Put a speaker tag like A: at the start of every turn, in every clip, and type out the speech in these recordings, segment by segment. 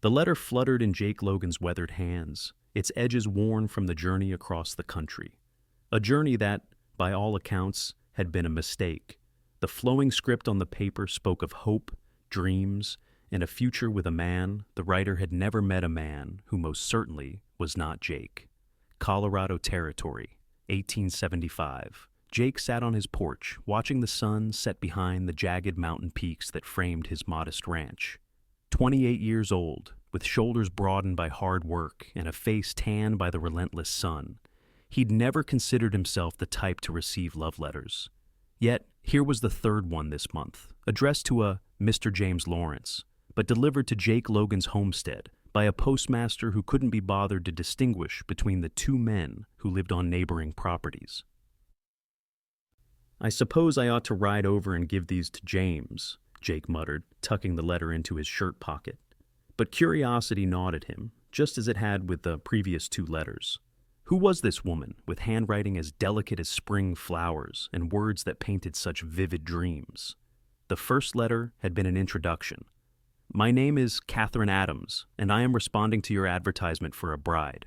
A: The letter fluttered in Jake Logan's weathered hands, its edges worn from the journey across the country. A journey that, by all accounts, had been a mistake. The flowing script on the paper spoke of hope, dreams, and a future with a man. The writer had never met a man who most certainly was not Jake. Colorado Territory, 1875. Jake sat on his porch, watching the sun set behind the jagged mountain peaks that framed his modest ranch. 28 years old, with shoulders broadened by hard work and a face tanned by the relentless sun, he'd never considered himself the type to receive love letters. Yet, here was the third one this month, addressed to a Mr. James Lawrence, but delivered to Jake Logan's homestead by a postmaster who couldn't be bothered to distinguish between the two men who lived on neighboring properties. "I suppose I ought to ride over and give these to James," Jake muttered, tucking the letter into his shirt pocket. But curiosity gnawed at him, just as it had with the previous two letters. Who was this woman, with handwriting as delicate as spring flowers and words that painted such vivid dreams? The first letter had been an introduction. "My name is Katherine Adams, and I am responding to your advertisement for a bride."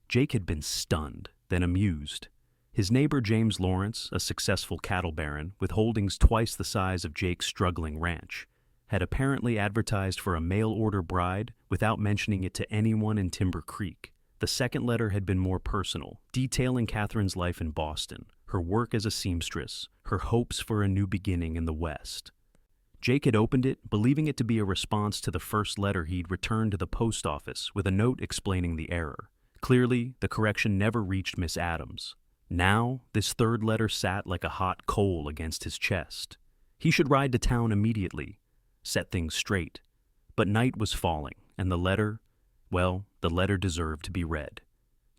A: Jake had been stunned, then amused. His neighbor James Lawrence, a successful cattle baron with holdings twice the size of Jake's struggling ranch, had apparently advertised for a mail-order bride without mentioning it to anyone in Timber Creek. The second letter had been more personal, detailing Katherine's life in Boston, her work as a seamstress, her hopes for a new beginning in the West. Jake had opened it, believing it to be a response to the first letter he'd returned to the post office with a note explaining the error. Clearly, the correction never reached Miss Adams. Now, this third letter sat like a hot coal against his chest. He should ride to town immediately, set things straight. But night was falling, and the letter deserved to be read.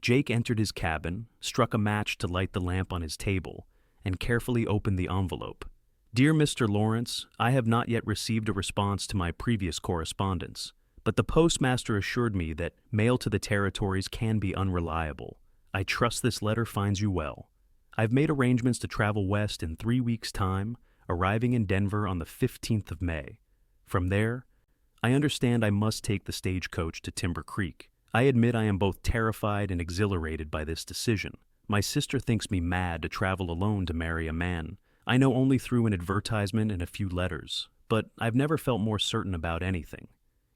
A: Jake entered his cabin, struck a match to light the lamp on his table, and carefully opened the envelope. "Dear Mr. Lawrence, I have not yet received a response to my previous correspondence, but the postmaster assured me that mail to the territories can be unreliable. I trust this letter finds you well. I've made arrangements to travel west in 3 weeks' time, arriving in Denver on the 15th of May. From there, I understand I must take the stagecoach to Timber Creek. I admit I am both terrified and exhilarated by this decision. My sister thinks me mad to travel alone to marry a man I know only through an advertisement and a few letters, but I've never felt more certain about anything.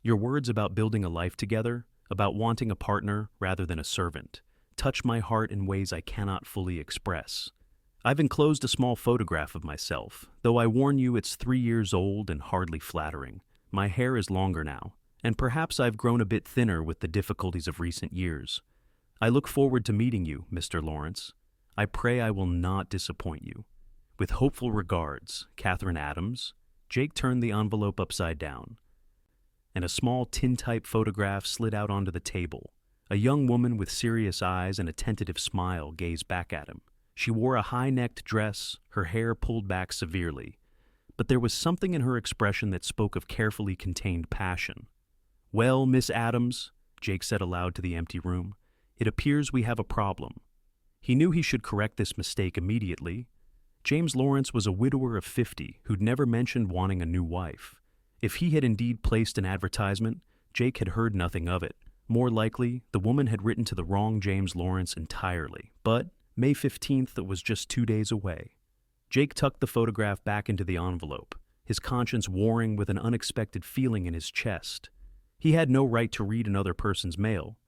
A: Your words about building a life together, about wanting a partner rather than a servant, touch my heart in ways I cannot fully express. I've enclosed a small photograph of myself, though I warn you it's 3 years old and hardly flattering. My hair is longer now, and perhaps I've grown a bit thinner with the difficulties of recent years. I look forward to meeting you, Mr. Lawrence. I pray I will not disappoint you. With hopeful regards, Katherine Adams." Jake turned the envelope upside down, and a small tintype photograph slid out onto the table. A young woman with serious eyes and a tentative smile gazed back at him. She wore a high-necked dress, her hair pulled back severely, but there was something in her expression that spoke of carefully contained passion. "Well, Miss Adams," Jake said aloud to the empty room, "it appears we have a problem." He knew he should correct this mistake immediately. James Lawrence was a widower of 50 who'd never mentioned wanting a new wife. If he had indeed placed an advertisement, Jake had heard nothing of it. More likely, the woman had written to the wrong James Lawrence entirely. But May 15th was just 2 days away. Jake tucked the photograph back into the envelope, his conscience warring with an unexpected feeling in his chest. He had no right to read another person's mail,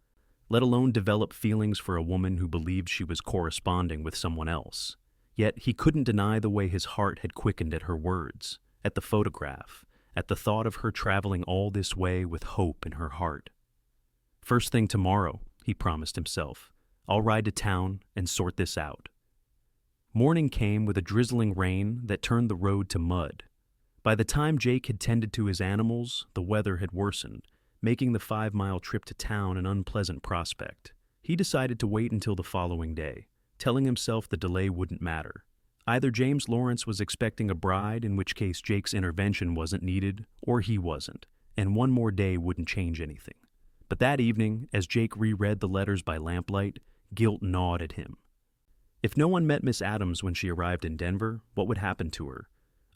A: let alone develop feelings for a woman who believed she was corresponding with someone else. Yet he couldn't deny the way his heart had quickened at her words, at the photograph, at the thought of her traveling all this way with hope in her heart. "First thing tomorrow," he promised himself, "I'll ride to town and sort this out." Morning came with a drizzling rain that turned the road to mud. By the time Jake had tended to his animals, the weather had worsened, making the 5-mile trip to town an unpleasant prospect. He decided to wait until the following day, telling himself the delay wouldn't matter. Either James Lawrence was expecting a bride, in which case Jake's intervention wasn't needed, or he wasn't, and one more day wouldn't change anything. But that evening, as Jake reread the letters by lamplight, guilt gnawed at him. If no one met Miss Adams when she arrived in Denver, what would happen to her?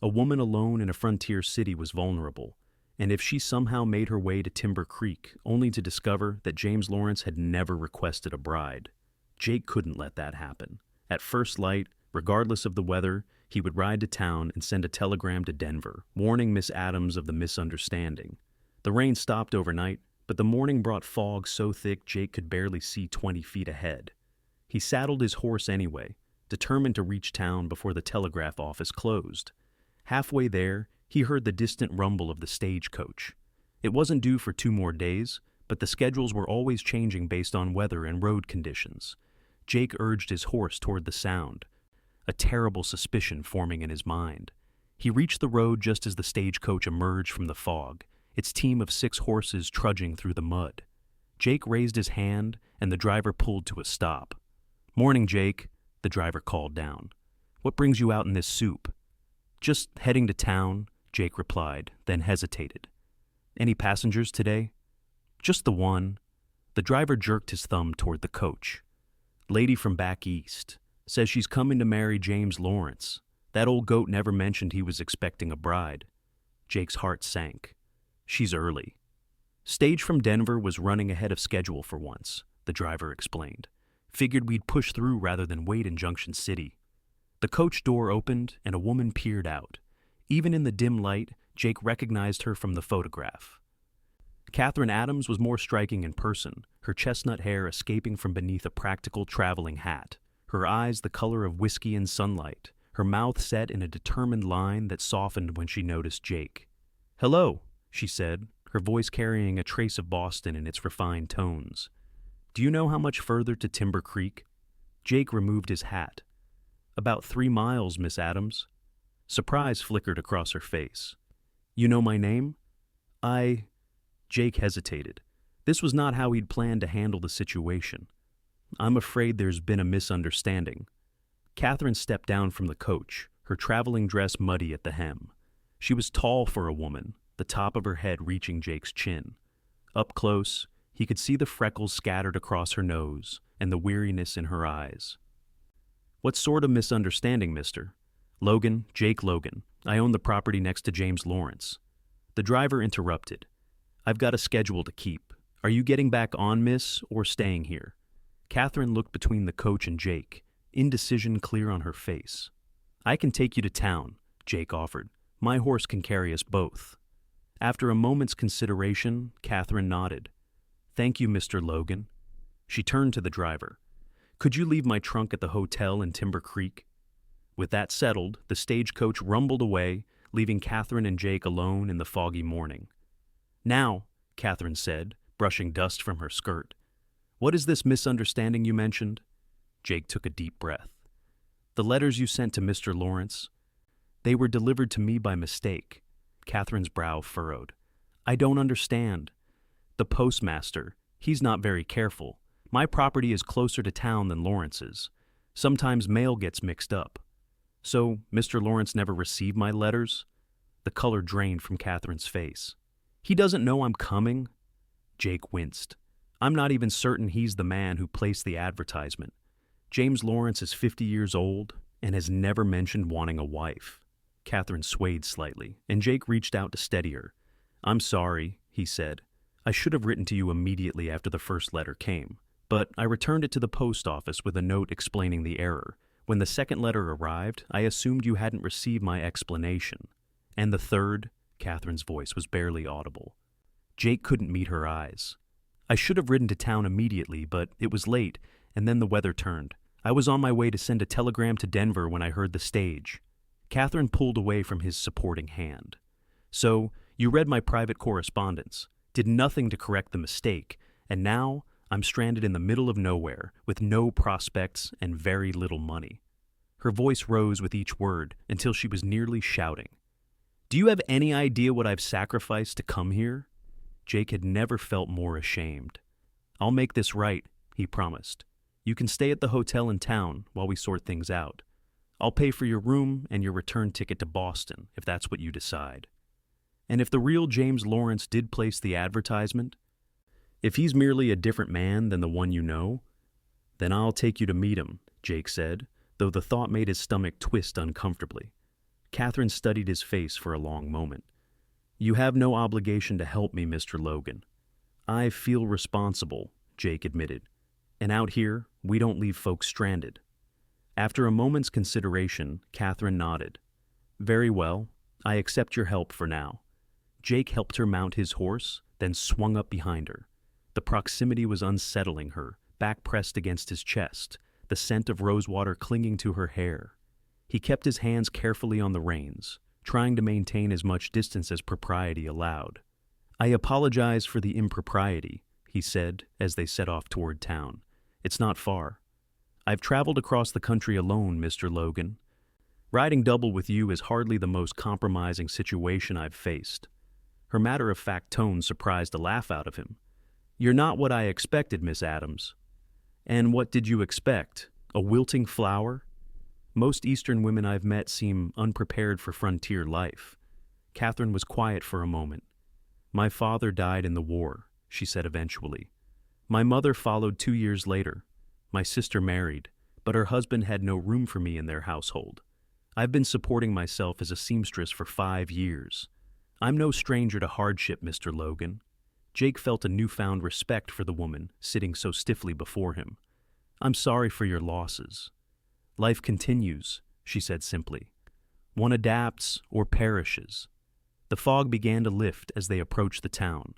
A: A woman alone in a frontier city was vulnerable, And if she somehow made her way to Timber Creek, only to discover that James Lawrence had never requested a bride, Jake couldn't let that happen. At first light, regardless of the weather, he would ride to town and send a telegram to Denver, warning Miss Adams of the misunderstanding. The rain stopped overnight, but the morning brought fog so thick Jake could barely see 20 feet ahead. He saddled his horse anyway, determined to reach town before the telegraph office closed. Halfway there, he heard the distant rumble of the stagecoach. It wasn't due for 2 more days, but the schedules were always changing based on weather and road conditions. Jake urged his horse toward the sound, a terrible suspicion forming in his mind. He reached the road just as the stagecoach emerged from the fog, its team of 6 horses trudging through the mud. Jake raised his hand, and the driver pulled to a stop. "Morning, Jake," the driver called down. "What brings you out in this soup?" "Just heading to town," Jake replied, then hesitated. "Any passengers today?" "Just the one." The driver jerked his thumb toward the coach. "Lady from back east. Says she's coming to marry James Lawrence. That old goat never mentioned he was expecting a bride." Jake's heart sank. "She's early." "Stage from Denver was running ahead of schedule for once," the driver explained. "Figured we'd push through rather than wait in Junction City." The coach door opened and a woman peered out. Even in the dim light, Jake recognized her from the photograph. Katherine Adams was more striking in person, her chestnut hair escaping from beneath a practical traveling hat, her eyes the color of whiskey in sunlight, her mouth set in a determined line that softened when she noticed Jake. "Hello," she said, her voice carrying a trace of Boston in its refined tones. "Do you know how much further to Timber Creek?" Jake removed his hat. "About 3 miles, Miss Adams." Surprise flickered across her face. "You know my name?" Jake hesitated. This was not how he'd planned to handle the situation. "I'm afraid there's been a misunderstanding." Katherine stepped down from the coach, her traveling dress muddy at the hem. She was tall for a woman, the top of her head reaching Jake's chin. Up close, he could see the freckles scattered across her nose and the weariness in her eyes. "What sort of misunderstanding, mister?" "Logan, Jake Logan. I own the property next to James Lawrence." The driver interrupted. "I've got a schedule to keep. Are you getting back on, miss, or staying here?" Katherine looked between the coach and Jake, indecision clear on her face. "I can take you to town," Jake offered. "My horse can carry us both." After a moment's consideration, Katherine nodded. "Thank you, Mr. Logan." She turned to the driver. "Could you leave my trunk at the hotel in Timber Creek?" With that settled, the stagecoach rumbled away, leaving Katherine and Jake alone in the foggy morning. "Now," Katherine said, brushing dust from her skirt, "what is this misunderstanding you mentioned?" Jake took a deep breath. "The letters you sent to Mr. Lawrence, they were delivered to me by mistake." Katherine's brow furrowed. "I don't understand." "The postmaster, he's not very careful. My property is closer to town than Lawrence's. Sometimes mail gets mixed up." "So, Mr. Lawrence never received my letters?" The color drained from Katherine's face. "He doesn't know I'm coming?" Jake winced. "I'm not even certain he's the man who placed the advertisement. James Lawrence is 50 years old and has never mentioned wanting a wife." Katherine swayed slightly, and Jake reached out to steady her. "I'm sorry," he said. "I should have written to you immediately after the first letter came, but I returned it to the post office with a note explaining the error. When the second letter arrived, I assumed you hadn't received my explanation. And the third?" Katherine's voice was barely audible. Jake couldn't meet her eyes. "I should have ridden to town immediately, but it was late, and then the weather turned. I was on my way to send a telegram to Denver when I heard the stage." Katherine pulled away from his supporting hand. "So, you read my private correspondence, did nothing to correct the mistake, and now I'm stranded in the middle of nowhere, with no prospects and very little money." Her voice rose with each word until she was nearly shouting. "Do you have any idea what I've sacrificed to come here?" Jake had never felt more ashamed. "I'll make this right," he promised. "You can stay at the hotel in town while we sort things out. I'll pay for your room and your return ticket to Boston, if that's what you decide. And if the real James Lawrence did place the advertisement, if he's merely a different man than the one you know, then I'll take you to meet him," Jake said, though the thought made his stomach twist uncomfortably. Katherine studied his face for a long moment. You have no obligation to help me, Mr. Logan. I feel responsible, Jake admitted. And out here, we don't leave folks stranded. After a moment's consideration, Katherine nodded. Very well, I accept your help for now. Jake helped her mount his horse, then swung up behind her. The proximity was unsettling her, back pressed against his chest, the scent of rosewater clinging to her hair. He kept his hands carefully on the reins, trying to maintain as much distance as propriety allowed. I apologize for the impropriety, he said as they set off toward town. It's not far. I've traveled across the country alone, Mr. Logan. Riding double with you is hardly the most compromising situation I've faced. Her matter-of-fact tone surprised a laugh out of him. You're not what I expected, Miss Adams. And what did you expect? A wilting flower? Most Eastern women I've met seem unprepared for frontier life. Katherine was quiet for a moment. My father died in the war, she said eventually. My mother followed 2 years later. My sister married, but her husband had no room for me in their household. I've been supporting myself as a seamstress for 5 years. I'm no stranger to hardship, Mr. Logan. Jake felt a newfound respect for the woman sitting so stiffly before him. I'm sorry for your losses. Life continues, she said simply. One adapts or perishes. The fog began to lift as they approached the town,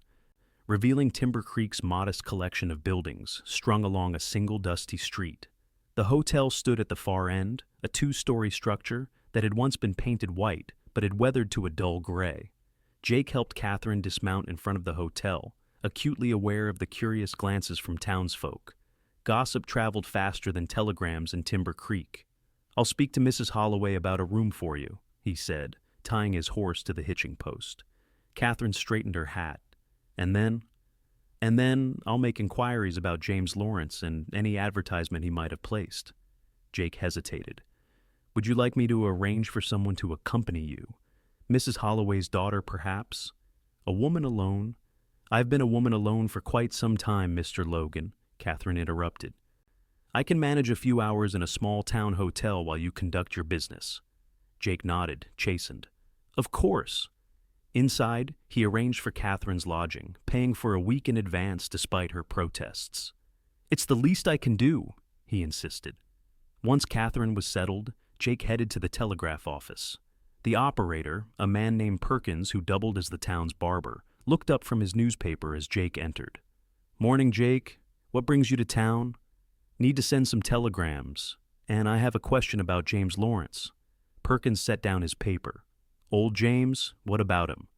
A: revealing Timber Creek's modest collection of buildings strung along a single dusty street. The hotel stood at the far end, a 2-story structure that had once been painted white but had weathered to a dull gray. Jake helped Katherine dismount in front of the hotel, acutely aware of the curious glances from townsfolk. Gossip traveled faster than telegrams in Timber Creek. I'll speak to Mrs. Holloway about a room for you, he said, tying his horse to the hitching post. Katherine straightened her hat. And then I'll make inquiries about James Lawrence and any advertisement he might have placed. Jake hesitated. Would you like me to arrange for someone to accompany you? Mrs. Holloway's daughter, perhaps? A woman alone? I've been a woman alone for quite some time, Mr. Logan, Katherine interrupted. I can manage a few hours in a small-town hotel while you conduct your business. Jake nodded, chastened. Of course. Inside, he arranged for Katherine's lodging, paying for a week in advance despite her protests. It's the least I can do, he insisted. Once Katherine was settled, Jake headed to the telegraph office. The operator, a man named Perkins who doubled as the town's barber, looked up from his newspaper as Jake entered. Morning, Jake. What brings you to town? Need to send some telegrams, and I have a question about James Lawrence. Perkins set down his paper. Old James, what about him?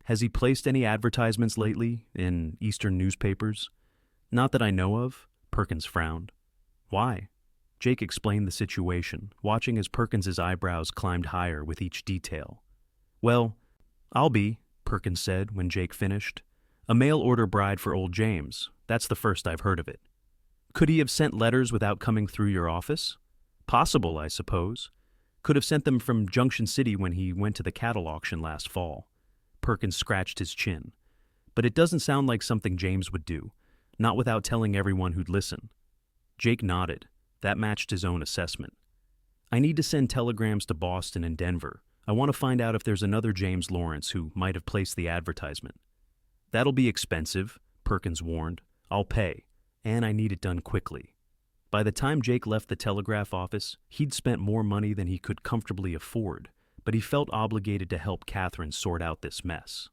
A: Has he placed any advertisements lately in Eastern newspapers? Not that I know of, Perkins frowned. Why? Jake explained the situation, watching as Perkins's eyebrows climbed higher with each detail. Well, I'll be, Perkins said when Jake finished. A mail-order bride for old James. That's the first I've heard of it. Could he have sent letters without coming through your office? Possible, I suppose. Could have sent them from Junction City when he went to the cattle auction last fall. Perkins scratched his chin. But it doesn't sound like something James would do, not without telling everyone who'd listen. Jake nodded. That matched his own assessment. I need to send telegrams to Boston and Denver. I want to find out if there's another James Lawrence who might have placed the advertisement. That'll be expensive, Perkins warned. I'll pay, and I need it done quickly. By the time Jake left the telegraph office, he'd spent more money than he could comfortably afford, but he felt obligated to help Katherine sort out this mess.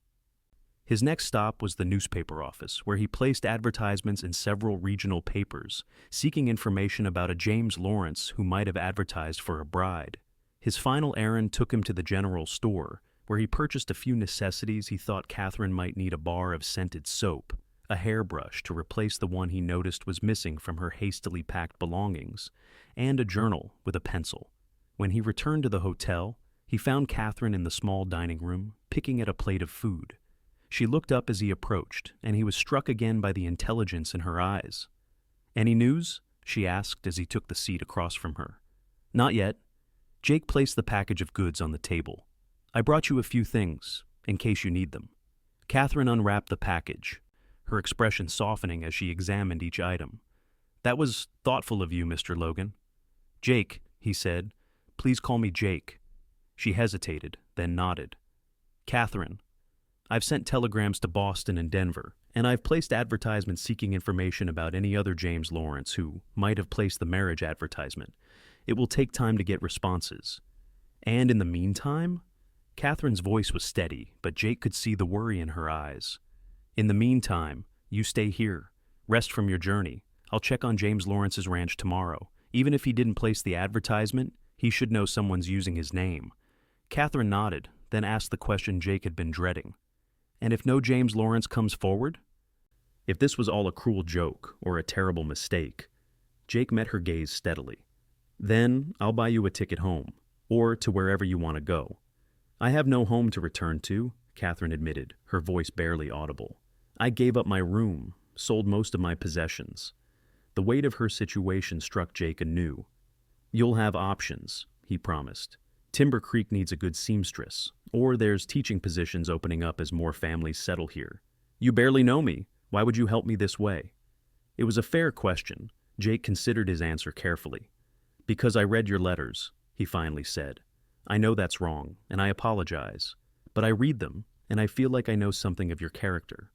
A: His next stop was the newspaper office, where he placed advertisements in several regional papers, seeking information about a James Lawrence who might have advertised for a bride. His final errand took him to the general store, where he purchased a few necessities he thought Katherine might need: a bar of scented soap, a hairbrush to replace the one he noticed was missing from her hastily packed belongings, and a journal with a pencil. When he returned to the hotel, he found Katherine in the small dining room, picking at a plate of food. She looked up as he approached, and he was struck again by the intelligence in her eyes. Any news? She asked as he took the seat across from her. Not yet. Jake placed the package of goods on the table. I brought you a few things, in case you need them. Katherine unwrapped the package, her expression softening as she examined each item. That was thoughtful of you, Mr. Logan. Jake, he said. Please call me Jake. She hesitated, then nodded. Katherine. I've sent telegrams to Boston and Denver, and I've placed advertisements seeking information about any other James Lawrence who might have placed the marriage advertisement. It will take time to get responses. And in the meantime? Catherine's voice was steady, but Jake could see the worry in her eyes. In the meantime, you stay here. Rest from your journey. I'll check on James Lawrence's ranch tomorrow. Even if he didn't place the advertisement, he should know someone's using his name. Katherine nodded, then asked the question Jake had been dreading. And if no James Lawrence comes forward? If this was all a cruel joke or a terrible mistake, Jake met her gaze steadily. Then I'll buy you a ticket home, or to wherever you want to go. I have no home to return to, Katherine admitted, her voice barely audible. I gave up my room, sold most of my possessions. The weight of her situation struck Jake anew. You'll have options, he promised. Timber Creek needs a good seamstress, or there's teaching positions opening up as more families settle here. You barely know me. Why would you help me this way? It was a fair question. Jake considered his answer carefully. Because I read your letters, he finally said. I know that's wrong, and I apologize. But I read them, and I feel like I know something of your character.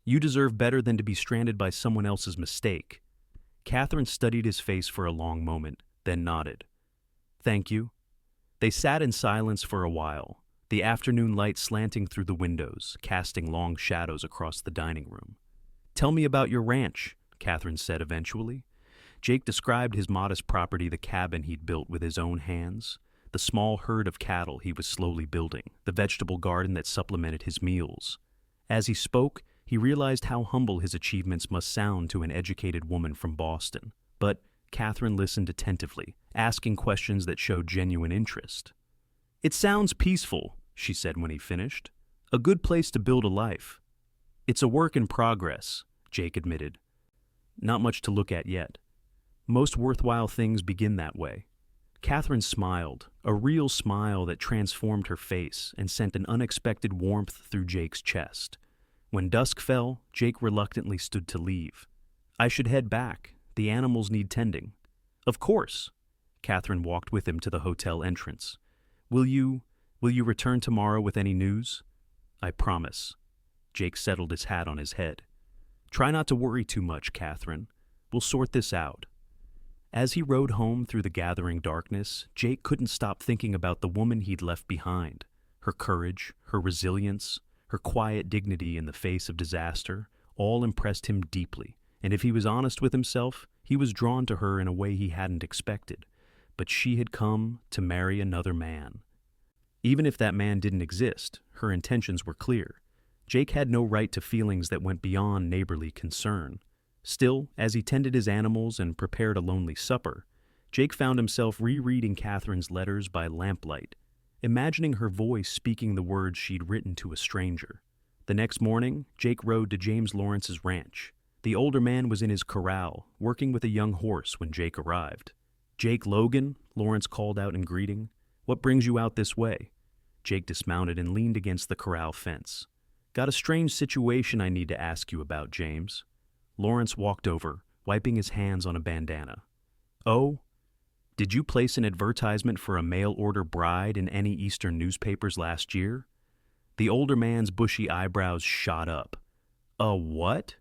A: You deserve better than to be stranded by someone else's mistake. Katherine studied his face for a long moment, then nodded. Thank you. They sat in silence for a while, the afternoon light slanting through the windows, casting long shadows across the dining room. Tell me about your ranch, Katherine said eventually. Jake described his modest property, the cabin he'd built with his own hands, the small herd of cattle he was slowly building, the vegetable garden that supplemented his meals. As he spoke, he realized how humble his achievements must sound to an educated woman from Boston. But Katherine listened attentively, asking questions that showed genuine interest. It sounds peaceful, she said when he finished. A good place to build a life. It's a work in progress, Jake admitted. Not much to look at yet. Most worthwhile things begin that way. Katherine smiled, a real smile that transformed her face and sent an unexpected warmth through Jake's chest. When dusk fell, Jake reluctantly stood to leave. I should head back. The animals need tending. Of course. Katherine walked with him to the hotel entrance. Will you return tomorrow with any news? I promise. Jake settled his hat on his head. Try not to worry too much, Katherine. We'll sort this out. As he rode home through the gathering darkness, Jake couldn't stop thinking about the woman he'd left behind. Her courage, her resilience, her quiet dignity in the face of disaster, all impressed him deeply, and if he was honest with himself, he was drawn to her in a way he hadn't expected. But she had come to marry another man. Even if that man didn't exist, her intentions were clear. Jake had no right to feelings that went beyond neighborly concern. Still, as he tended his animals and prepared a lonely supper, Jake found himself rereading Katherine's letters by lamplight, imagining her voice speaking the words she'd written to a stranger. The next morning, Jake rode to James Lawrence's ranch. The older man was in his corral, working with a young horse when Jake arrived. Jake Logan, Lawrence called out in greeting. What brings you out this way? Jake dismounted and leaned against the corral fence. Got a strange situation I need to ask you about, James. Lawrence walked over, wiping his hands on a bandana. Oh? Did you place an advertisement for a mail-order bride in any Eastern newspapers last year? The older man's bushy eyebrows shot up. A what?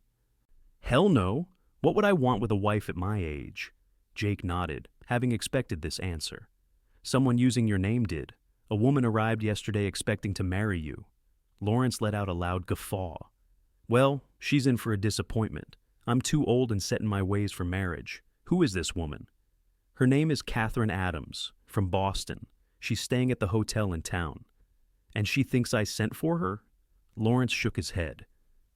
A: Hell no. What would I want with a wife at my age? Jake nodded, having expected this answer. Someone using your name did. A woman arrived yesterday expecting to marry you. Lawrence let out a loud guffaw. Well, she's in for a disappointment. I'm too old and set in my ways for marriage. Who is this woman? Her name is Katherine Adams, from Boston. She's staying at the hotel in town. And she thinks I sent for her? Lawrence shook his head.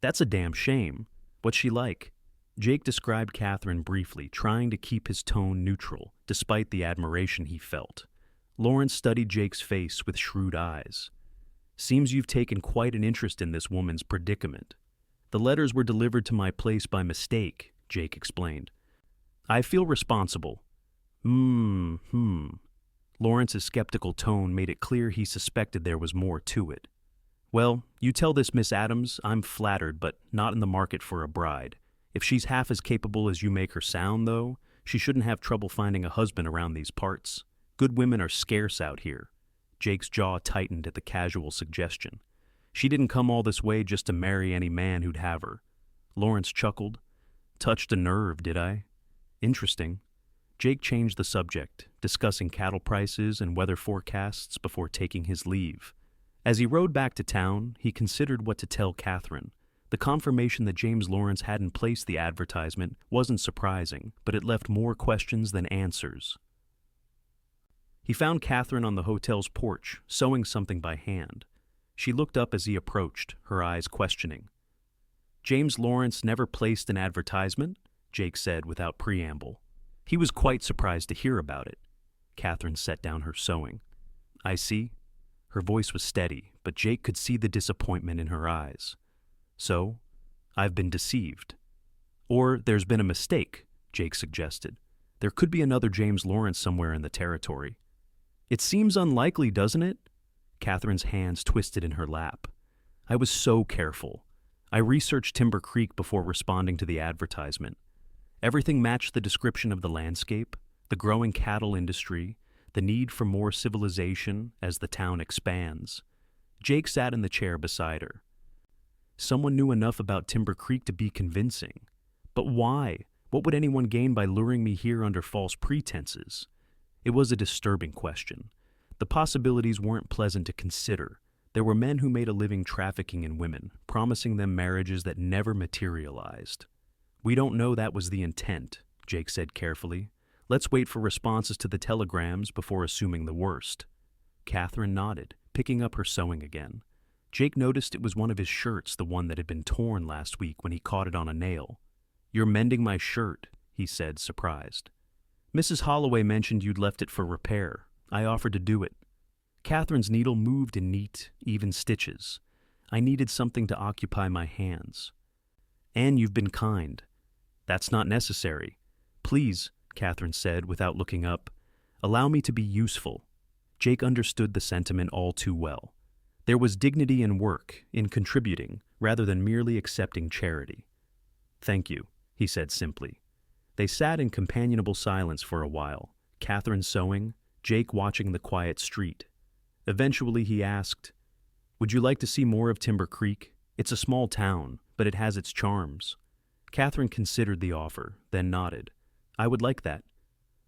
A: That's a damn shame. What's she like? Jake described Katherine briefly, trying to keep his tone neutral, despite the admiration he felt. Lawrence studied Jake's face with shrewd eyes. Seems you've taken quite an interest in this woman's predicament. The letters were delivered to my place by mistake, Jake explained. I feel responsible. Lawrence's skeptical tone made it clear he suspected there was more to it. Well, you tell this Miss Adams I'm flattered, but not in the market for a bride. If she's half as capable as you make her sound, though, she shouldn't have trouble finding a husband around these parts. Good women are scarce out here. Jake's jaw tightened at the casual suggestion. She didn't come all this way just to marry any man who'd have her. Lawrence chuckled. Touched a nerve, did I? Interesting. Jake changed the subject, discussing cattle prices and weather forecasts before taking his leave. As he rode back to town, he considered what to tell Katherine. The confirmation that James Lawrence hadn't placed the advertisement wasn't surprising, but it left more questions than answers. He found Katherine on the hotel's porch, sewing something by hand. She looked up as he approached, her eyes questioning. James Lawrence never placed an advertisement, Jake said without preamble. He was quite surprised to hear about it. Katherine set down her sewing. I see. Her voice was steady, but Jake could see the disappointment in her eyes. So, I've been deceived. Or there's been a mistake, Jake suggested. There could be another James Lawrence somewhere in the territory. It seems unlikely, doesn't it? Katherine's hands twisted in her lap. I was so careful. I researched Timber Creek before responding to the advertisement. Everything matched the description of the landscape, the growing cattle industry, the need for more civilization as the town expands. Jake sat in the chair beside her. Someone knew enough about Timber Creek to be convincing. But why? What would anyone gain by luring me here under false pretenses? It was a disturbing question. The possibilities weren't pleasant to consider. There were men who made a living trafficking in women, promising them marriages that never materialized. We don't know that was the intent, Jake said carefully. Let's wait for responses to the telegrams before assuming the worst. Katherine nodded, picking up her sewing again. Jake noticed it was one of his shirts, the one that had been torn last week when he caught it on a nail. You're mending my shirt, he said, surprised. Mrs. Holloway mentioned you'd left it for repair. I offered to do it. Katherine's needle moved in neat, even stitches. I needed something to occupy my hands. And you've been kind. That's not necessary. Please, Katherine said without looking up, allow me to be useful. Jake understood the sentiment all too well. There was dignity in work, in contributing, rather than merely accepting charity. Thank you, he said simply. They sat in companionable silence for a while, Katherine sewing, Jake watching the quiet street. Eventually he asked, Would you like to see more of Timber Creek? It's a small town, but it has its charms. Katherine considered the offer, then nodded. I would like that.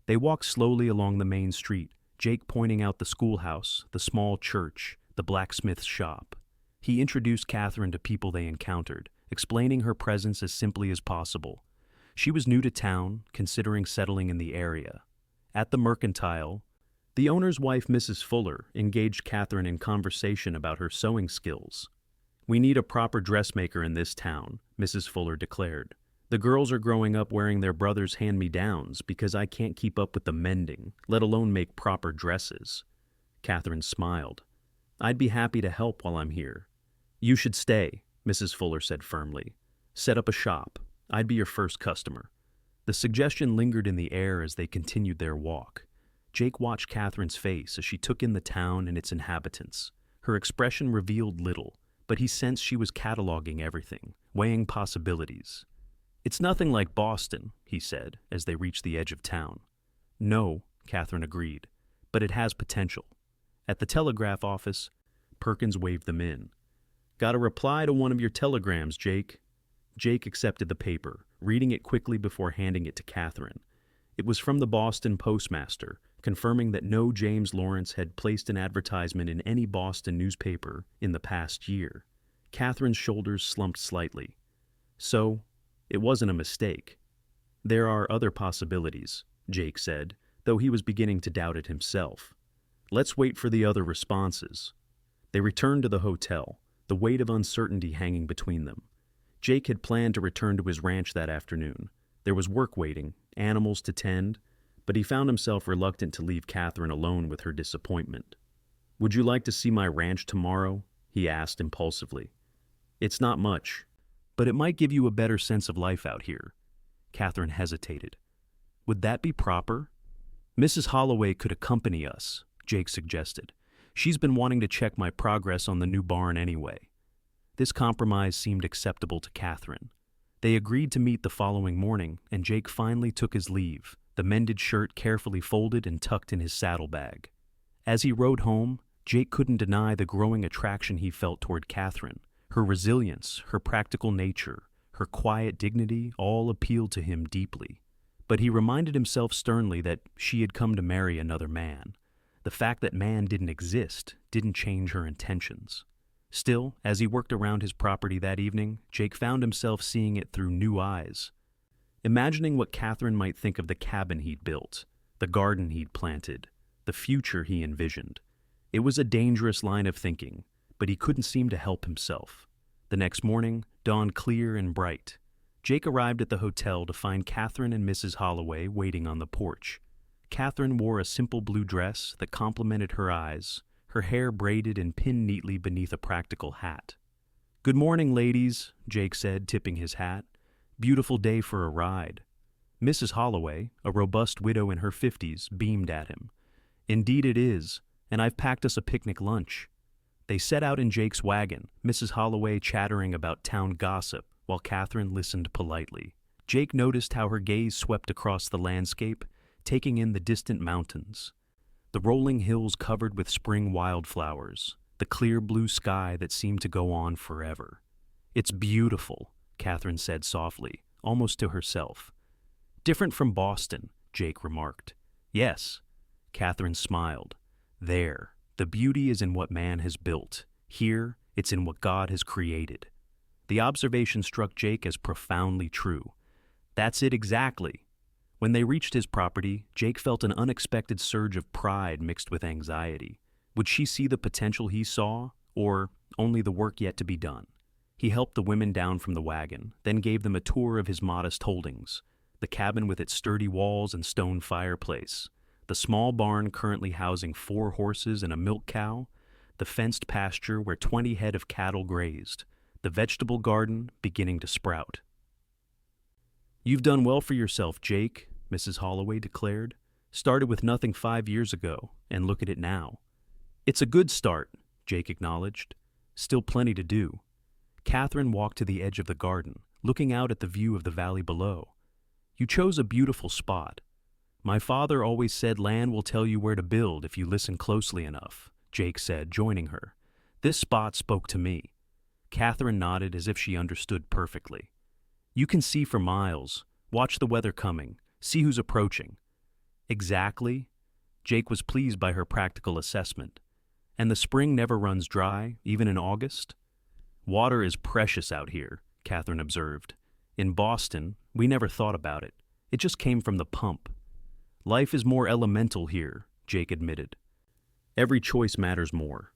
A: They walked slowly along the main street, Jake pointing out the schoolhouse, the small church, the blacksmith's shop. He introduced Katherine to people they encountered, explaining her presence as simply as possible. She was new to town, considering settling in the area. At the mercantile, the owner's wife, Mrs. Fuller, engaged Katherine in conversation about her sewing skills. We need a proper dressmaker in this town, Mrs. Fuller declared. The girls are growing up wearing their brothers' hand-me-downs because I can't keep up with the mending, let alone make proper dresses. Katherine smiled. I'd be happy to help while I'm here. You should stay, Mrs. Fuller said firmly. Set up a shop. I'd be your first customer. The suggestion lingered in the air as they continued their walk. Jake watched Katherine's face as she took in the town and its inhabitants. Her expression revealed little, but he sensed she was cataloging everything, weighing possibilities. It's nothing like Boston, he said, as they reached the edge of town. No, Katherine agreed, but it has potential. At the telegraph office, Perkins waved them in. Got a reply to one of your telegrams, Jake. Jake accepted the paper, reading it quickly before handing it to Katherine. It was from the Boston postmaster, confirming that no James Lawrence had placed an advertisement in any Boston newspaper in the past year. Katherine's shoulders slumped slightly. So, it wasn't a mistake. There are other possibilities, Jake said, though he was beginning to doubt it himself. Let's wait for the other responses. They returned to the hotel, the weight of uncertainty hanging between them. Jake had planned to return to his ranch that afternoon. There was work waiting, animals to tend, but he found himself reluctant to leave Katherine alone with her disappointment. Would you like to see my ranch tomorrow? He asked impulsively. It's not much, but it might give you a better sense of life out here. Katherine hesitated. Would that be proper? Mrs. Holloway could accompany us, Jake suggested. She's been wanting to check my progress on the new barn anyway. This compromise seemed acceptable to Katherine. They agreed to meet the following morning, and Jake finally took his leave, the mended shirt carefully folded and tucked in his saddlebag. As he rode home, Jake couldn't deny the growing attraction he felt toward Katherine. Her resilience, her practical nature, her quiet dignity all appealed to him deeply. But he reminded himself sternly that she had come to marry another man. The fact that man didn't exist didn't change her intentions. Still, as he worked around his property that evening, Jake found himself seeing it through new eyes. Imagining what Katherine might think of the cabin he'd built, the garden he'd planted, the future he envisioned. It was a dangerous line of thinking, but he couldn't seem to help himself. The next morning dawned clear and bright. Jake arrived at the hotel to find Katherine and Mrs. Holloway waiting on the porch. Katherine wore a simple blue dress that complemented her eyes, her hair braided and pinned neatly beneath a practical hat. "Good morning, ladies," Jake said, tipping his hat. "Beautiful day for a ride." Mrs. Holloway, a robust widow in her 50s, beamed at him. "Indeed it is, and I've packed us a picnic lunch." They set out in Jake's wagon, Mrs. Holloway chattering about town gossip while Katherine listened politely. Jake noticed how her gaze swept across the landscape, taking in the distant mountains. The rolling hills covered with spring wildflowers, the clear blue sky that seemed to go on forever. "It's beautiful," Katherine said softly, almost to herself. "Different from Boston," Jake remarked. "Yes." Katherine smiled. "There, the beauty is in what man has built. Here, it's in what God has created." The observation struck Jake as profoundly true. That's it exactly. When they reached his property, Jake felt an unexpected surge of pride mixed with anxiety. Would she see the potential he saw, or only the work yet to be done? He helped the women down from the wagon, then gave them a tour of his modest holdings, the cabin with its sturdy walls and stone fireplace, the small barn currently housing 4 horses and a milk cow, the fenced pasture where 20 head of cattle grazed, the vegetable garden beginning to sprout. "You've done well for yourself, Jake," Mrs. Holloway declared. "Started with nothing 5 years ago, and look at it now." "It's a good start," Jake acknowledged. "Still plenty to do." Katherine walked to the edge of the garden, looking out at the view of the valley below. "You chose a beautiful spot. My father always said land will tell you where to build if you listen closely enough," Jake said, joining her. "This spot spoke to me." Katherine nodded as if she understood perfectly. "You can see for miles, watch the weather coming, see who's approaching." "Exactly." Jake was pleased by her practical assessment. "And the spring never runs dry, even in August?" "Water is precious out here," Katherine observed. "In Boston, we never thought about it. It just came from the pump." "Life is more elemental here," Jake admitted. "Every choice matters more."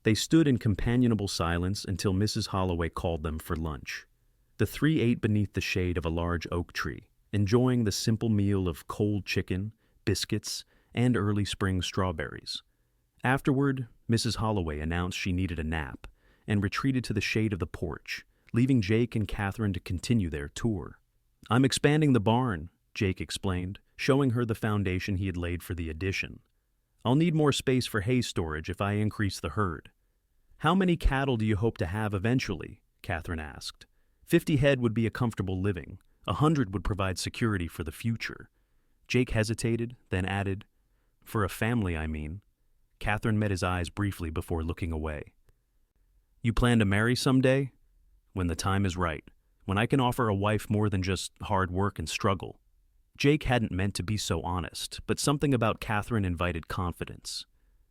A: They stood in companionable silence until Mrs. Holloway called them for lunch. The 3 ate beneath the shade of a large oak tree, enjoying the simple meal of cold chicken, biscuits, and early spring strawberries. Afterward, Mrs. Holloway announced she needed a nap and retreated to the shade of the porch, leaving Jake and Katherine to continue their tour. "I'm expanding the barn," Jake explained, showing her the foundation he had laid for the addition. "I'll need more space for hay storage if I increase the herd." "How many cattle do you hope to have eventually?" Katherine asked. 50 head would be a comfortable living. 100 would provide security for the future." Jake hesitated, then added, "For a family, I mean." Katherine met his eyes briefly before looking away. "You plan to marry someday?" "When the time is right. When I can offer a wife more than just hard work and struggle." Jake hadn't meant to be so honest, but something about Katherine invited confidence.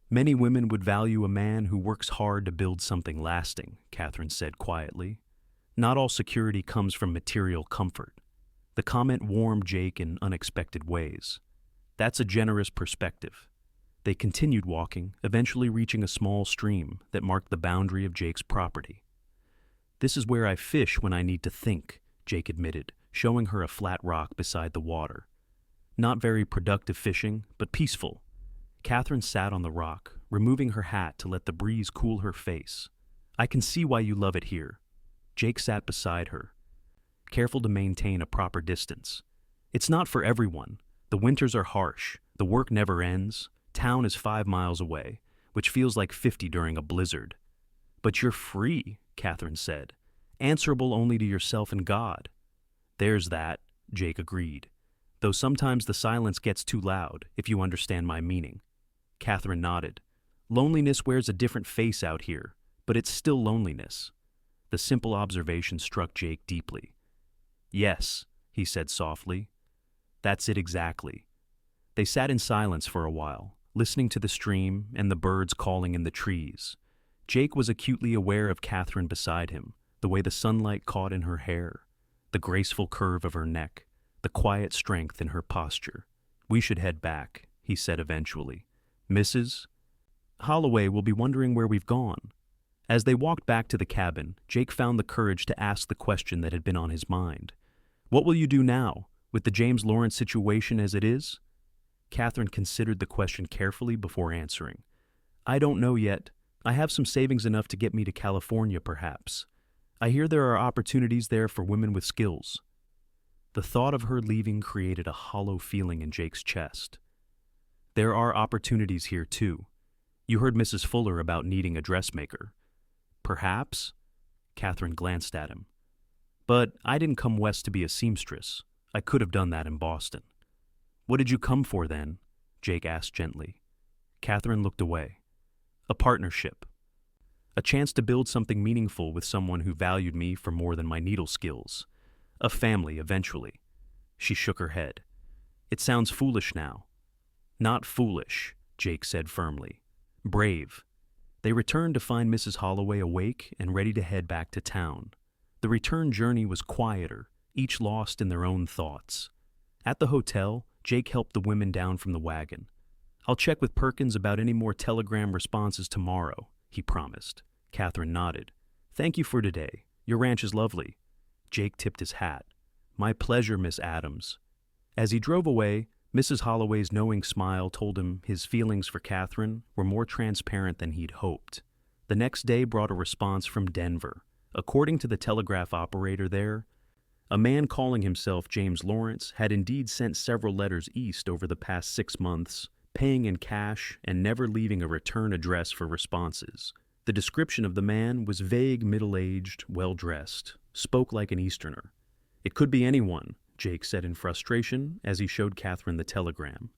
A: "Many women would value a man who works hard to build something lasting," Katherine said quietly. "Not all security comes from material comfort." The comment warmed Jake in unexpected ways. "That's a generous perspective." They continued walking, eventually reaching a small stream that marked the boundary of Jake's property. "This is where I fish when I need to think," Jake admitted, showing her a flat rock beside the water. "Not very productive fishing, but peaceful." Katherine sat on the rock, removing her hat to let the breeze cool her face. "I can see why you love it here." Jake sat beside her, careful to maintain a proper distance. "It's not for everyone. The winters are harsh, the work never ends, town is 5 miles away, which feels like 50 during a blizzard." "But you're free," Katherine said, "answerable only to yourself and God." "There's that," Jake agreed, "though sometimes the silence gets too loud, if you understand my meaning." Katherine nodded. Loneliness wears a different face out here, but it's still loneliness. The simple observation struck Jake deeply. Yes, he said softly. That's it exactly. They sat in silence for a while, listening to the stream and the birds calling in the trees. Jake was acutely aware of Katherine beside him, the way the sunlight caught in her hair, the graceful curve of her neck, the quiet strength in her posture. We should head back, he said eventually. Mrs. Holloway will be wondering where we've gone. As they walked back to the cabin, Jake found the courage to ask the question that had been on his mind. What will you do now, with the James Lawrence situation as it is? Katherine considered the question carefully before answering. I don't know yet. I have some savings enough to get me to California, perhaps. I hear there are opportunities there for women with skills. The thought of her leaving created a hollow feeling in Jake's chest. There are opportunities here, too. You heard Mrs. Fuller about needing a dressmaker. Perhaps? Katherine glanced at him. But I didn't come west to be a seamstress. I could have done that in Boston. What did you come for, then? Jake asked gently. Katherine looked away. A partnership. A chance to build something meaningful with someone who valued me for more than my needle skills. A family, eventually. She shook her head. It sounds foolish now. Not foolish, Jake said firmly. Brave. They returned to find Mrs. Holloway awake and ready to head back to town. The return journey was quieter, each lost in their own thoughts. At the hotel, Jake helped the women down from the wagon. I'll check with Perkins about any more telegram responses tomorrow, he promised. Katherine nodded. Thank you for today. Your ranch is lovely. Jake tipped his hat. My pleasure, Miss Adams. As he drove away, Mrs. Holloway's knowing smile told him his feelings for Katherine were more transparent than he'd hoped. The next day brought a response from Denver. According to the telegraph operator there, a man calling himself James Lawrence had indeed sent several letters east over the past 6 months, paying in cash and never leaving a return address for responses. The description of the man was vague, middle-aged, well-dressed, spoke like an Easterner. It could be anyone, Jake said in frustration as he showed Katherine the telegram.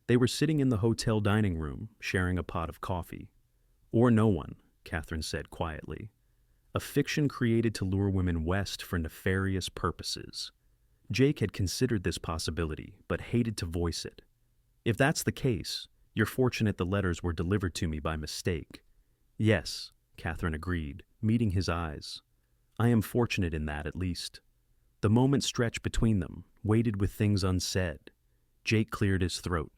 A: They were sitting in the hotel dining room, sharing a pot of coffee. Or no one, Katherine said quietly. A fiction created to lure women west for nefarious purposes. Jake had considered this possibility, but hated to voice it. If that's the case, you're fortunate the letters were delivered to me by mistake. Yes, Katherine agreed, meeting his eyes. I am fortunate in that, at least. The moment stretched between them, weighted with things unsaid. Jake cleared his throat.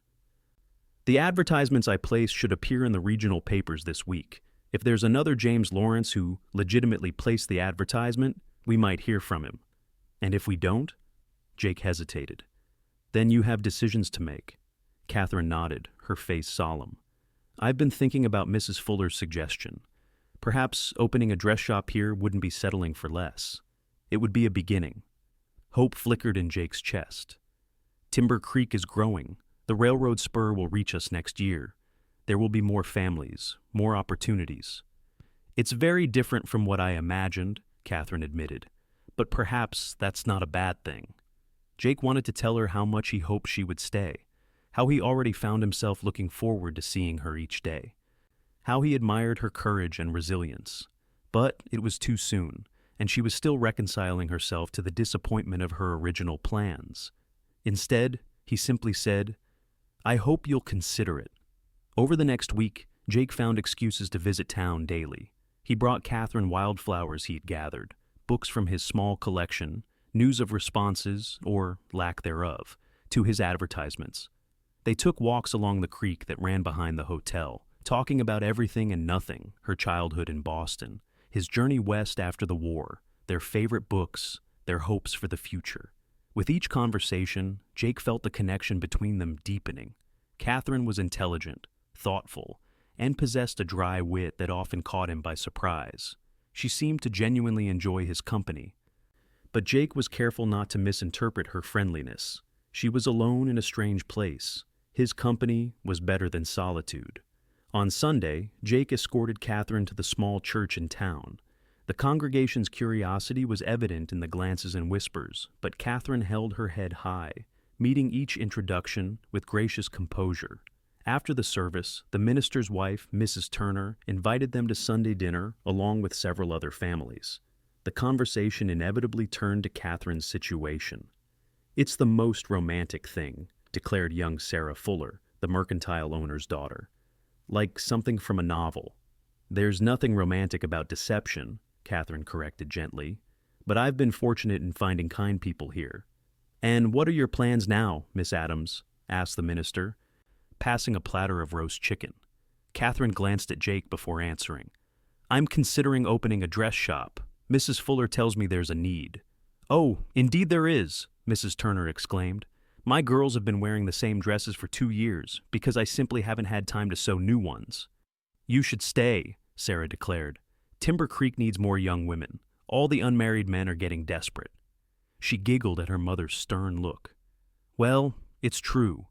A: The advertisements I placed should appear in the regional papers this week. If there's another James Lawrence who legitimately placed the advertisement, we might hear from him. And if we don't? Jake hesitated. Then you have decisions to make. Katherine nodded, her face solemn. I've been thinking about Mrs. Fuller's suggestion. Perhaps opening a dress shop here wouldn't be settling for less. It would be a beginning. Hope flickered in Jake's chest. Timber Creek is growing. The railroad spur will reach us next year. There will be more families, more opportunities. It's very different from what I imagined, Katherine admitted, but perhaps that's not a bad thing. Jake wanted to tell her how much he hoped she would stay, how he already found himself looking forward to seeing her each day, how he admired her courage and resilience. But it was too soon, and she was still reconciling herself to the disappointment of her original plans. Instead, he simply said, I hope you'll consider it. Over the next week, Jake found excuses to visit town daily. He brought Katherine wildflowers he'd gathered, books from his small collection, news of responses, or lack thereof, to his advertisements. They took walks along the creek that ran behind the hotel, talking about everything and nothing, her childhood in Boston, his journey west after the war, their favorite books, their hopes for the future. With each conversation, Jake felt the connection between them deepening. Katherine was intelligent, thoughtful, and possessed a dry wit that often caught him by surprise. She seemed to genuinely enjoy his company. But Jake was careful not to misinterpret her friendliness. She was alone in a strange place. His company was better than solitude. On Sunday, Jake escorted Katherine to the small church in town. The congregation's curiosity was evident in the glances and whispers, but Katherine held her head high, meeting each introduction with gracious composure. After the service, the minister's wife, Mrs. Turner, invited them to Sunday dinner along with several other families. The conversation inevitably turned to Katherine's situation. "It's the most romantic thing," declared young Sarah Fuller, the mercantile owner's daughter. "Like something from a novel." "There's nothing romantic about deception," Katherine corrected gently. "But I've been fortunate in finding kind people here." "And what are your plans now, Miss Adams?" asked the minister, passing a platter of roast chicken. Katherine glanced at Jake before answering. "I'm considering opening a dress shop. Mrs. Fuller tells me there's a need." "Oh, indeed there is," Mrs. Turner exclaimed. "My girls have been wearing the same dresses for 2 years because I simply haven't had time to sew new ones." "You should stay," Sarah declared. "Timber Creek needs more young women. All the unmarried men are getting desperate." She giggled at her mother's stern look. "Well, it's true."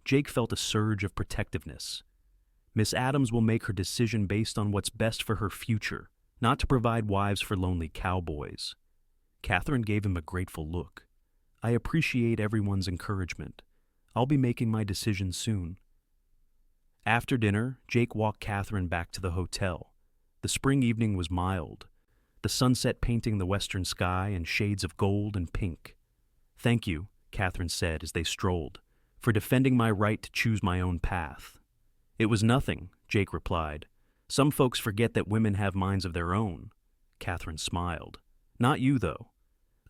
A: Jake felt a surge of protectiveness. Miss Adams will make her decision based on what's best for her future, not to provide wives for lonely cowboys. Katherine gave him a grateful look. "I appreciate everyone's encouragement. I'll be making my decision soon." After dinner, Jake walked Katherine back to the hotel. The spring evening was mild, the sunset painting the western sky in shades of gold and pink. "Thank you," Katherine said as they strolled, "for defending my right to choose my own path." "It was nothing," Jake replied. "Some folks forget that women have minds of their own." Katherine smiled. "Not you, though.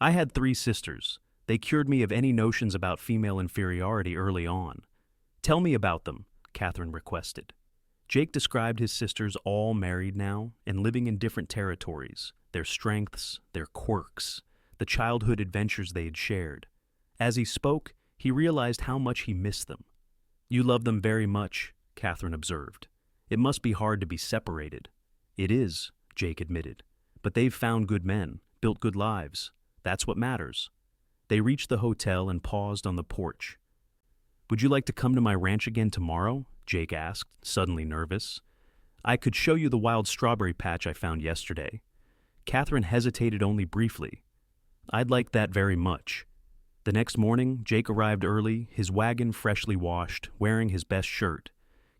A: I had 3 sisters. They cured me of any notions about female inferiority early on." "Tell me about them," Katherine requested. Jake described his sisters, all married now and living in different territories, their strengths, their quirks, the childhood adventures they had shared. As he spoke, he realized how much he missed them. "You love them very much," Katherine observed. "It must be hard to be separated." "It is," Jake admitted. "But they've found good men, built good lives. That's what matters." They reached the hotel and paused on the porch. "Would you like to come to my ranch again tomorrow?" Jake asked, suddenly nervous. "I could show you the wild strawberry patch I found yesterday." Katherine hesitated only briefly. "I'd like that very much." The next morning, Jake arrived early, his wagon freshly washed, wearing his best shirt.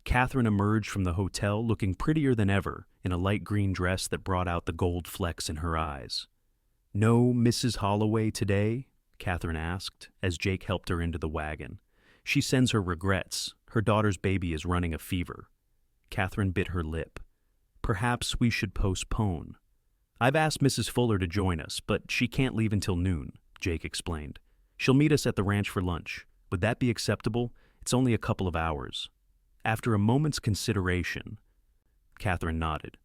A: Katherine emerged from the hotel looking prettier than ever in a light green dress that brought out the gold flecks in her eyes. "No Mrs. Holloway today?" Katherine asked, as Jake helped her into the wagon. "She sends her regrets. Her daughter's baby is running a fever." Katherine bit her lip. "Perhaps we should postpone." "I've asked Mrs. Fuller to join us, but she can't leave until noon," Jake explained. "She'll meet us at the ranch for lunch. Would that be acceptable? It's only a couple of hours." After a moment's consideration, Katherine nodded.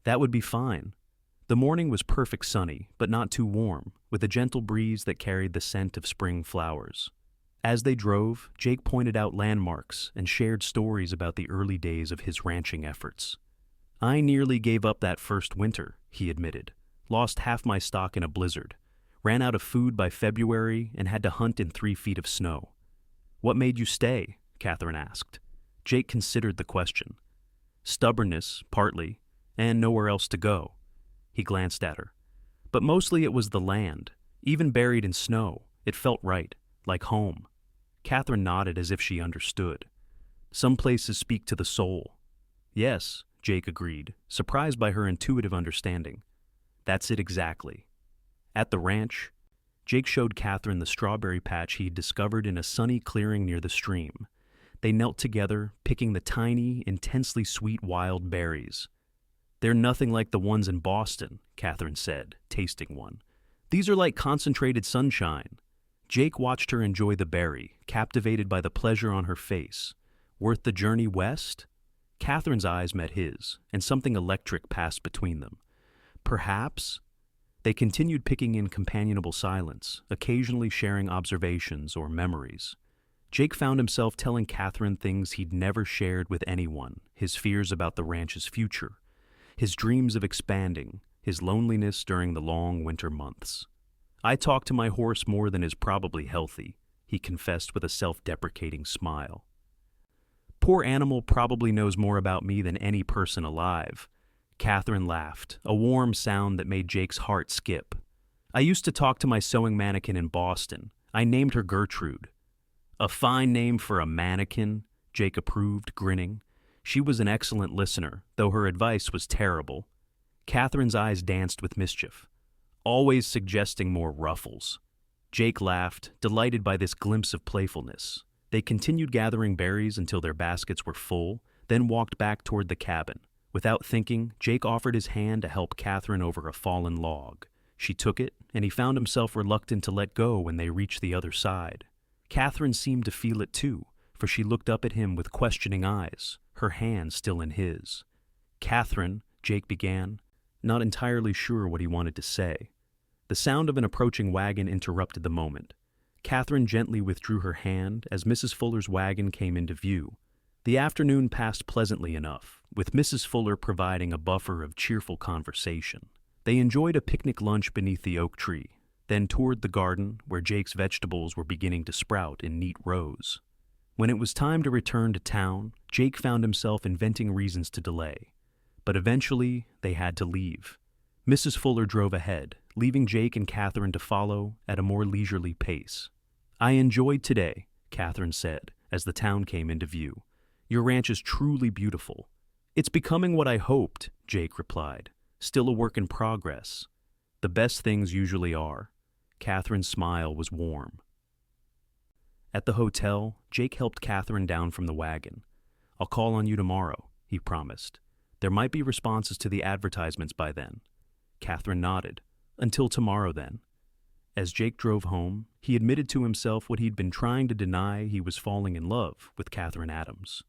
A: "That would be fine." The morning was perfect sunny, but not too warm, with a gentle breeze that carried the scent of spring flowers. As they drove, Jake pointed out landmarks and shared stories about the early days of his ranching efforts. "I nearly gave up that first winter," he admitted. "Lost half my stock in a blizzard. Ran out of food by February and had to hunt in 3 feet of snow." "What made you stay?" Katherine asked. Jake considered the question. "Stubbornness, partly, and nowhere else to go." He glanced at her. "But mostly it was the land. Even buried in snow, it felt right, like home." Katherine nodded as if she understood. "Some places speak to the soul." "Yes," Jake agreed, surprised by her intuitive understanding. "That's it exactly." At the ranch, Jake showed Katherine the strawberry patch he'd discovered in a sunny clearing near the stream. They knelt together, picking the tiny, intensely sweet wild berries. "They're nothing like the ones in Boston," Katherine said, tasting one. "These are like concentrated sunshine." Jake watched her enjoy the berry, captivated by the pleasure on her face. Worth the journey west? Katherine's eyes met his, and something electric passed between them. Perhaps? They continued picking in companionable silence, occasionally sharing observations or memories. Jake found himself telling Katherine things he'd never shared with anyone, his fears about the ranch's future, his dreams of expanding, his loneliness during the long winter months. "I talk to my horse more than is probably healthy," he confessed with a self-deprecating smile. "Poor animal probably knows more about me than any person alive." Katherine laughed, a warm sound that made Jake's heart skip. "I used to talk to my sewing mannequin in Boston. I named her Gertrude." "A fine name for a mannequin," Jake approved, grinning. She was an excellent listener, though her advice was terrible. Catherine's eyes danced with mischief, always suggesting more ruffles. Jake laughed, delighted by this glimpse of playfulness. They continued gathering berries until their baskets were full, then walked back toward the cabin. Without thinking, Jake offered his hand to help Catherine over a fallen log. She took it, and he found himself reluctant to let go when they reached the other side. Catherine seemed to feel it too, for she looked up at him with questioning eyes, her hand still in his. "Catherine," Jake began, not entirely sure what he wanted to say. The sound of an approaching wagon interrupted the moment. Catherine gently withdrew her hand as Mrs. Fuller's wagon came into view. The afternoon passed pleasantly enough, with Mrs. Fuller providing a buffer of cheerful conversation. They enjoyed a picnic lunch beneath the oak tree, then toured the garden where Jake's vegetables were beginning to sprout in neat rows. When it was time to return to town, Jake found himself inventing reasons to delay. But eventually, they had to leave. Mrs. Fuller drove ahead, leaving Jake and Catherine to follow at a more leisurely pace. "I enjoyed today," Catherine said, as the town came into view. "Your ranch is truly beautiful." "It's becoming what I hoped," Jake replied. "Still a work in progress." "The best things usually are." Catherine's smile was warm. At the hotel, Jake helped Catherine down from the wagon. "I'll call on you tomorrow," he promised. "There might be responses to the advertisements by then." Catherine nodded. "Until tomorrow, then." As Jake drove home, he admitted to himself what he'd been trying to deny: he was falling in love with Katherine Adams.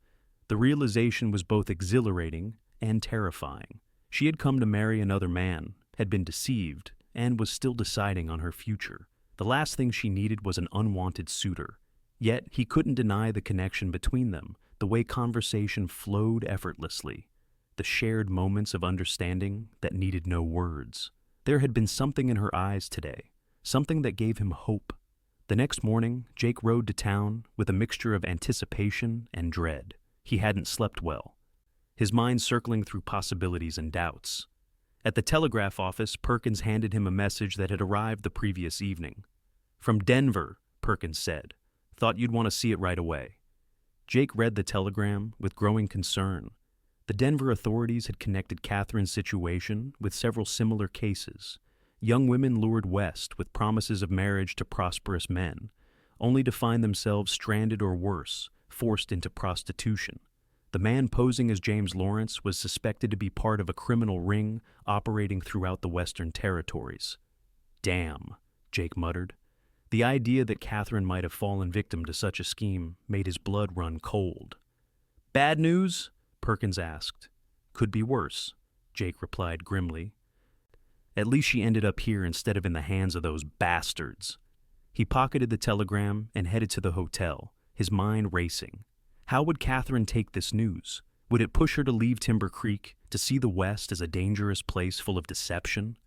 A: The realization was both exhilarating and terrifying. She had come to marry another man, had been deceived, and was still deciding on her future. The last thing she needed was an unwanted suitor. Yet he couldn't deny the connection between them, the way conversation flowed effortlessly, the shared moments of understanding that needed no words. There had been something in her eyes today, something that gave him hope. The next morning, Jake rode to town with a mixture of anticipation and dread. He hadn't slept well, his mind circling through possibilities and doubts. At the telegraph office, Perkins handed him a message that had arrived the previous evening. "From Denver," Perkins said. "Thought you'd want to see it right away." Jake read the telegram with growing concern. The Denver authorities had connected Catherine's situation with several similar cases. Young women lured west with promises of marriage to prosperous men, only to find themselves stranded or worse, forced into prostitution. The man posing as James Lawrence was suspected to be part of a criminal ring operating throughout the Western Territories. "Damn," Jake muttered. The idea that Catherine might have fallen victim to such a scheme made his blood run cold. "Bad news?" Perkins asked. "Could be worse," Jake replied grimly. "At least she ended up here instead of in the hands of those bastards." He pocketed the telegram and headed to the hotel, his mind racing. How would Catherine take this news? Would it push her to leave Timber Creek, to see the West as a dangerous place full of deception?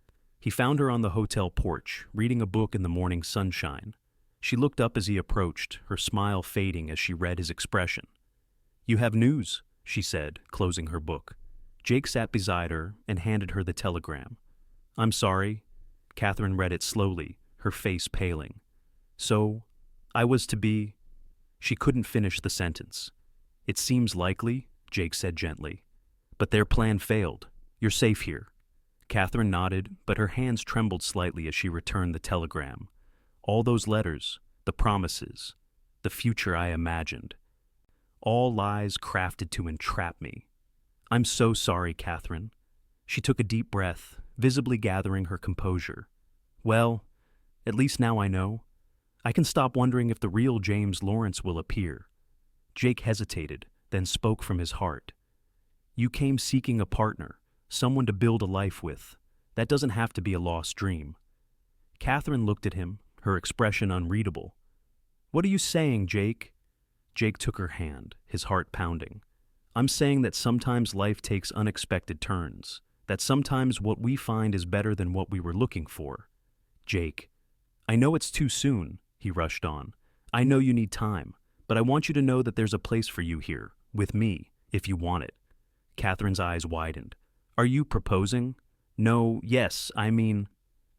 A: He found her on the hotel porch, reading a book in the morning sunshine. She looked up as he approached, her smile fading as she read his expression. "You have news," she said, closing her book. Jake sat beside her and handed her the telegram. "I'm sorry." Catherine read it slowly, her face paling. "So, I was to be—" She couldn't finish the sentence. "It seems likely," Jake said gently. "But their plan failed. You're safe here." Catherine nodded, but her hands trembled slightly as she returned the telegram. All those letters, the promises, the future I imagined. All lies crafted to entrap me. "I'm so sorry, Catherine." She took a deep breath, visibly gathering her composure. "Well, at least now I know. I can stop wondering if the real James Lawrence will appear." Jake hesitated, then spoke from his heart. "You came seeking a partner, someone to build a life with. That doesn't have to be a lost dream." Catherine looked at him, her expression unreadable. "What are you saying, Jake?" Jake took her hand, his heart pounding. "I'm saying that sometimes life takes unexpected turns, that sometimes what we find is better than what we were looking for." "Jake, I know it's too soon," he rushed on. "I know you need time, but I want you to know that there's a place for you here, with me, if you want it." Catherine's eyes widened. "Are you proposing?" "No, yes, I mean—"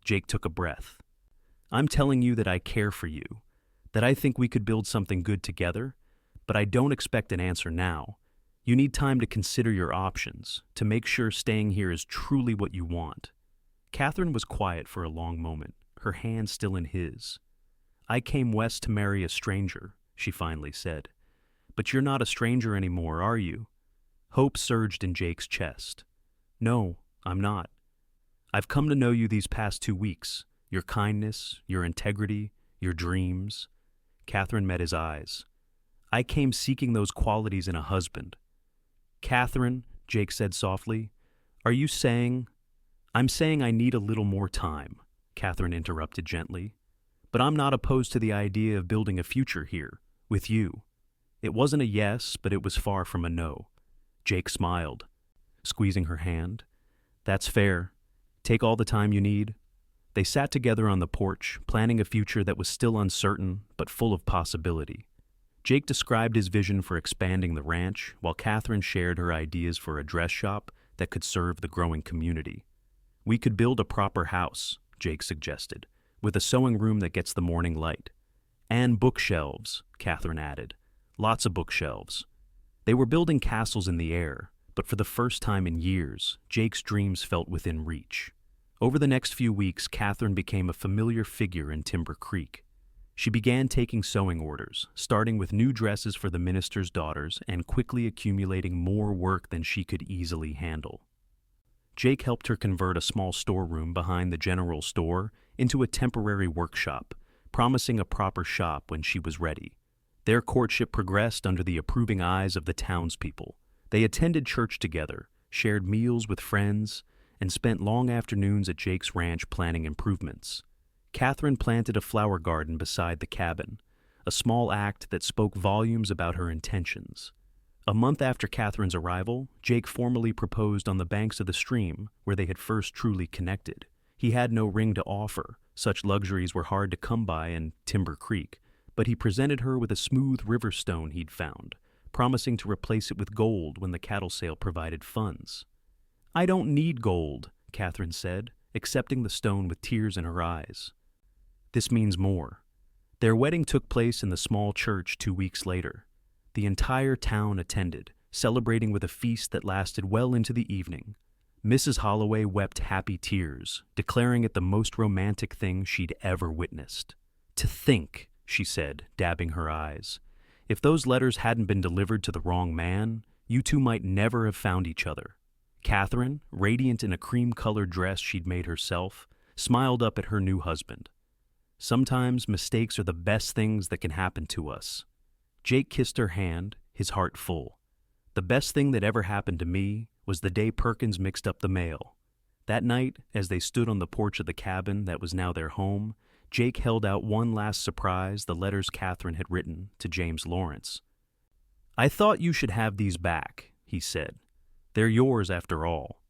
A: Jake took a breath. "I'm telling you that I care for you, that I think we could build something good together, but I don't expect an answer now. You need time to consider your options, to make sure staying here is truly what you want." Katherine was quiet for a long moment, her hand still in his. "I came west to marry a stranger," she finally said. "But you're not a stranger anymore, are you?" Hope surged in Jake's chest. "No, I'm not. I've come to know you these past 2 weeks. Your kindness, your integrity, your dreams." Katherine met his eyes. "I came seeking those qualities in a husband." "Katherine," Jake said softly, "are you saying—" "I'm saying I need a little more time," Katherine interrupted gently. "But I'm not opposed to the idea of building a future here, with you." It wasn't a yes, but it was far from a no. Jake smiled, squeezing her hand. "That's fair. Take all the time you need." They sat together on the porch, planning a future that was still uncertain, but full of possibility. Jake described his vision for expanding the ranch, while Katherine shared her ideas for a dress shop that could serve the growing community. "We could build a proper house," Jake suggested, "with a sewing room that gets the morning light." "And bookshelves," Katherine added. "Lots of bookshelves." They were building castles in the air, but for the first time in years, Jake's dreams felt within reach. Over the next few weeks, Katherine became a familiar figure in Timber Creek. She began taking sewing orders, starting with new dresses for the minister's daughters and quickly accumulating more work than she could easily handle. Jake helped her convert a small storeroom behind the general store into a temporary workshop, promising a proper shop when she was ready. Their courtship progressed under the approving eyes of the townspeople. They attended church together, shared meals with friends, and spent long afternoons at Jake's ranch planning improvements. Katherine planted a flower garden beside the cabin, a small act that spoke volumes about her intentions. A month after Katherine's arrival, Jake formally proposed on the banks of the stream where they had first truly connected. He had no ring to offer, such luxuries were hard to come by in Timber Creek, but he presented her with a smooth river stone he'd found, promising to replace it with gold when the cattle sale provided funds. "I don't need gold," Katherine said, accepting the stone with tears in her eyes. "This means more." Their wedding took place in the small church 2 weeks later. The entire town attended, celebrating with a feast that lasted well into the evening. Mrs. Holloway wept happy tears, declaring it the most romantic thing she'd ever witnessed. "To think," she said, dabbing her eyes, "if those letters hadn't been delivered to the wrong man, you two might never have found each other." Katherine, radiant in a cream-colored dress she'd made herself, smiled up at her new husband. "Sometimes mistakes are the best things that can happen to us." Jake kissed her hand, his heart full. "The best thing that ever happened to me was the day Perkins mixed up the mail." That night, as they stood on the porch of the cabin that was now their home, Jake held out one last surprise, the letters Katherine had written to James Lawrence. "I thought you should have these back," he said. "They're yours after all."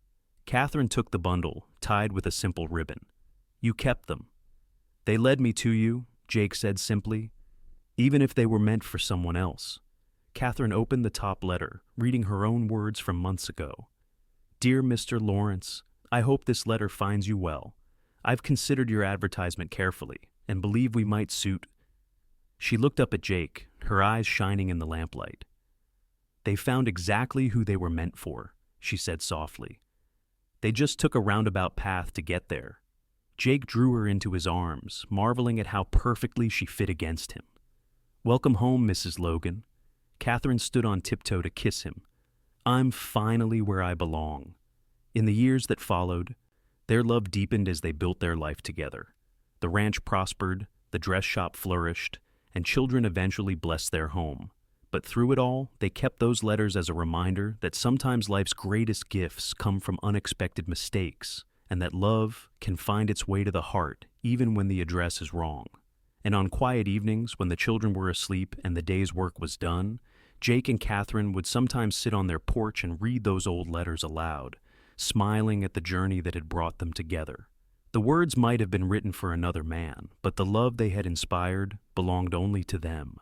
A: Katherine took the bundle, tied with a simple ribbon. "You kept them." "They led me to you," Jake said simply, "even if they were meant for someone else." Katherine opened the top letter, reading her own words from months ago. "Dear Mr. Lawrence, I hope this letter finds you well. I've considered your advertisement carefully and believe we might suit—" She looked up at Jake, her eyes shining in the lamplight. "They found exactly who they were meant for," she said softly. "They just took a roundabout path to get there." Jake drew her into his arms, marveling at how perfectly she fit against him. "Welcome home, Mrs. Logan." Katherine stood on tiptoe to kiss him. "I'm finally where I belong." In the years that followed, their love deepened as they built their life together. The ranch prospered, the dress shop flourished, and children eventually blessed their home. But through it all, they kept those letters as a reminder that sometimes life's greatest gifts come from unexpected mistakes, and that love can find its way to the heart even when the address is wrong. And on quiet evenings, when the children were asleep and the day's work was done, Jake and Katherine would sometimes sit on their porch and read those old letters aloud, smiling at the journey that had brought them together. The words might have been written for another man, but the love they had inspired belonged only to them.